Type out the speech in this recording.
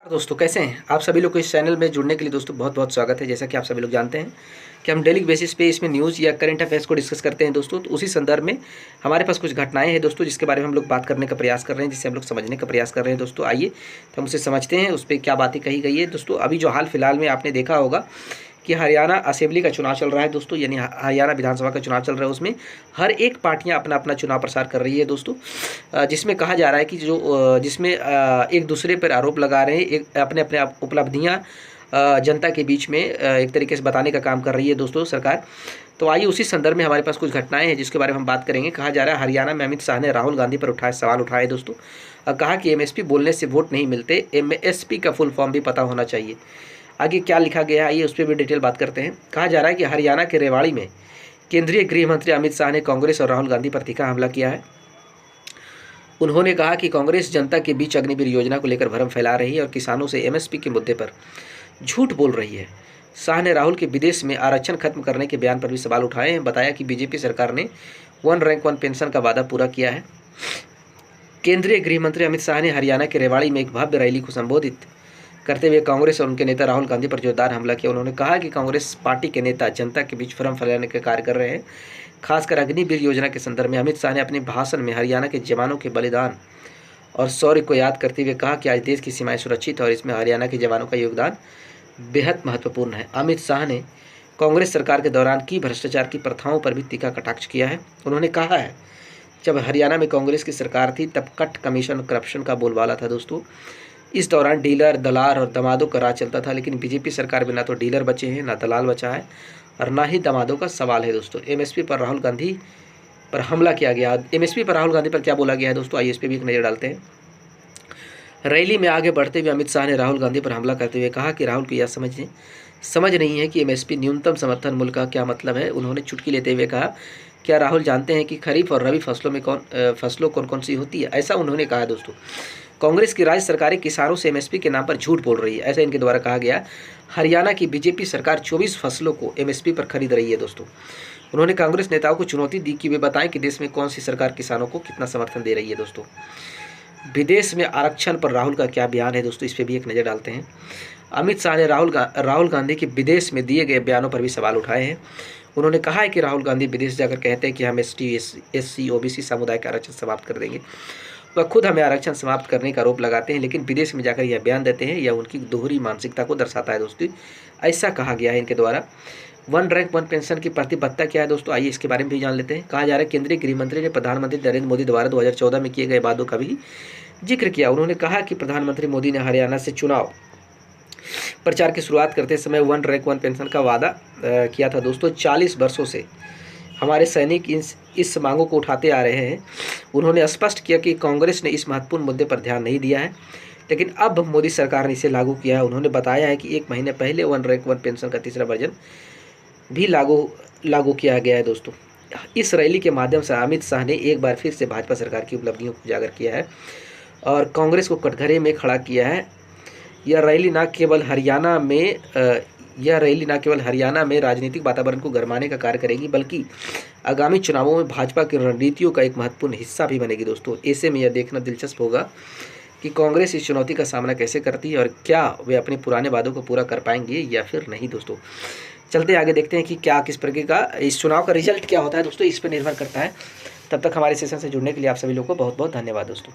दोस्तों कैसे हैं आप सभी लोग को इस चैनल में जुड़ने के लिए दोस्तों बहुत बहुत स्वागत है। जैसा कि आप सभी लोग जानते हैं कि हम डेली बेसिस पे इसमें न्यूज़ या करंट अफेयर्स को डिस्कस करते हैं दोस्तों। तो उसी संदर्भ में हमारे पास कुछ घटनाएं हैं दोस्तों, जिसके बारे में हम लोग बात करने का प्रयास कर रहे हैं, जिससे हम लोग समझने का प्रयास कर रहे हैं दोस्तों। आइए तो हम उसे समझते हैं, उस पर क्या बातें कही गई है दोस्तों। अभी जो हाल फिलहाल में आपने देखा होगा कि हरियाणा असेंबली का चुनाव चल रहा है दोस्तों, यानी हरियाणा विधानसभा का चुनाव चल रहा है। उसमें हर एक पार्टियां अपना अपना चुनाव प्रसार कर रही है दोस्तों, जिसमें कहा जा रहा है कि जिसमें एक दूसरे पर आरोप लगा रहे हैं, एक अपने अपने उपलब्धियां जनता के बीच में एक तरीके से बताने का काम कर रही है दोस्तों सरकार। तो आइए उसी संदर्भ में हमारे पास कुछ घटनाएं हैं जिसके बारे में हम बात करेंगे। कहा जा रहा है हरियाणा में अमित शाह ने राहुल गांधी पर सवाल उठाए दोस्तों, और कहा कि एमएसपी बोलने से वोट नहीं मिलते, एमएसपी का फुल फॉर्म भी पता होना चाहिए। आगे क्या लिखा गया है आइए उस पर भी डिटेल बात करते हैं। कहा जा रहा है कि हरियाणा के रेवाड़ी में केंद्रीय गृह मंत्री अमित शाह ने कांग्रेस और राहुल गांधी पर तीखा हमला किया है। उन्होंने कहा कि कांग्रेस जनता के बीच अग्निवीर योजना को लेकर भ्रम फैला रही है और किसानों से एमएसपी के मुद्दे पर झूठ बोल रही है। शाह ने राहुल के विदेश में आरक्षण खत्म करने के बयान पर भी सवाल उठाए हैं। बताया कि बीजेपी सरकार ने वन रैंक वन पेंशन का वादा पूरा किया है। केंद्रीय गृह मंत्री अमित शाह ने हरियाणा के रेवाड़ी में एक भव्य रैली को संबोधित करते हुए कांग्रेस और उनके नेता राहुल गांधी पर जोरदार हमला किया। उन्होंने कहा कि कांग्रेस पार्टी के नेता जनता के बीच भ्रम फैलाने का कार्य कर रहे हैं। खासकर अग्निवीर योजना के संदर्भ में अमित शाह ने अपने भाषण में हरियाणा के जवानों के बलिदान और शौर्य को याद करते हुए कहा कि आज देश की सीमाएं सुरक्षित है और इसमें हरियाणा के जवानों का योगदान बेहद महत्वपूर्ण है। अमित शाह ने कांग्रेस सरकार के दौरान की भ्रष्टाचार की प्रथाओं पर भी तीखा कटाक्ष किया है। उन्होंने कहा है जब हरियाणा में कांग्रेस की सरकार थी तब कट कमीशन और करप्शन का बोलबाला था दोस्तों। इस दौरान डीलर, दलाल और दमादों का राज चलता था, लेकिन बीजेपी सरकार में ना तो डीलर बचे हैं, ना दलाल बचा है और ना ही दमादों का सवाल है दोस्तों। एमएसपी पर राहुल गांधी पर हमला किया गया। एमएसपी पर राहुल गांधी पर क्या बोला गया है दोस्तों, आइए इस पर भी एक नज़र डालते हैं। रैली में आगे बढ़ते हुए अमित शाह ने राहुल गांधी पर हमला करते हुए कहा कि राहुल को यह समझ नहीं है कि एमएसपी न्यूनतम समर्थन मूल्य का क्या मतलब है। उन्होंने चुटकी लेते हुए कहा, क्या राहुल जानते हैं कि खरीफ और रबी फसलों में कौन कौन सी होती है। ऐसा उन्होंने कहा दोस्तों। कांग्रेस की राज्य सरकारें किसानों से एमएसपी के नाम पर झूठ बोल रही है, ऐसा इनके द्वारा कहा गया। हरियाणा की बीजेपी सरकार 24 फसलों को एमएसपी पर खरीद रही है दोस्तों। उन्होंने कांग्रेस नेताओं को चुनौती दी कि वे बताएं कि देश में कौन सी सरकार किसानों को कितना समर्थन दे रही है दोस्तों। विदेश में आरक्षण पर राहुल का क्या बयान है दोस्तों, इस पर भी एक नज़र डालते हैं। अमित शाह ने राहुल गांधी के विदेश में दिए गए बयानों पर भी सवाल उठाए हैं। उन्होंने कहा है कि राहुल गांधी विदेश जाकर कहते हैं कि हम एसटी, एससी, ओबीसी समुदाय का आरक्षण समाप्त कर देंगे। वह खुद हमें आरक्षण समाप्त करने का आरोप लगाते हैं, लेकिन विदेश में जाकर यह बयान देते हैं। यह उनकी दोहरी मानसिकता को दर्शाता है दोस्तों, ऐसा कहा गया है इनके द्वारा। वन रैंक वन पेंशन की प्रतिबद्धता क्या है दोस्तों, आइए इसके बारे में भी जान लेते हैं। कहा जा रहा है केंद्रीय गृह मंत्री ने प्रधानमंत्री नरेंद्र मोदी द्वारा 2014 में किए गए वादों का भी जिक्र किया। उन्होंने कहा कि प्रधानमंत्री मोदी ने हरियाणा से चुनाव प्रचार की शुरुआत करते समय वन रैंक वन पेंशन का वादा किया था दोस्तों। 40 वर्षों से हमारे सैनिक इस मांगों को उठाते आ रहे हैं। उन्होंने स्पष्ट किया कि कांग्रेस ने इस महत्वपूर्ण मुद्दे पर ध्यान नहीं दिया है, लेकिन अब मोदी सरकार ने इसे लागू किया है। उन्होंने बताया है कि 1 महीने पहले वन रैंक वन पेंशन का तीसरा वर्जन भी लागू किया गया है दोस्तों। इस रैली के माध्यम से अमित शाह ने एक बार फिर से भाजपा सरकार की उपलब्धियों को उजागर किया है और कांग्रेस को कटघरे में खड़ा किया है। यह रैली न केवल हरियाणा में राजनीतिक वातावरण को गरमाने का कार्य करेगी, बल्कि आगामी चुनावों में भाजपा की रणनीतियों का एक महत्वपूर्ण हिस्सा भी बनेगी दोस्तों। ऐसे में यह देखना दिलचस्प होगा कि कांग्रेस इस चुनौती का सामना कैसे करती है और क्या वे अपने पुराने वादों को पूरा कर पाएंगे या फिर नहीं दोस्तों। चलते आगे देखते हैं कि क्या किस प्रकार का इस चुनाव का रिजल्ट क्या होता है दोस्तों, इस पर निर्भर करता है। तब तक हमारे सेशन से जुड़ने के लिए आप सभी लोगों को बहुत बहुत धन्यवाद दोस्तों।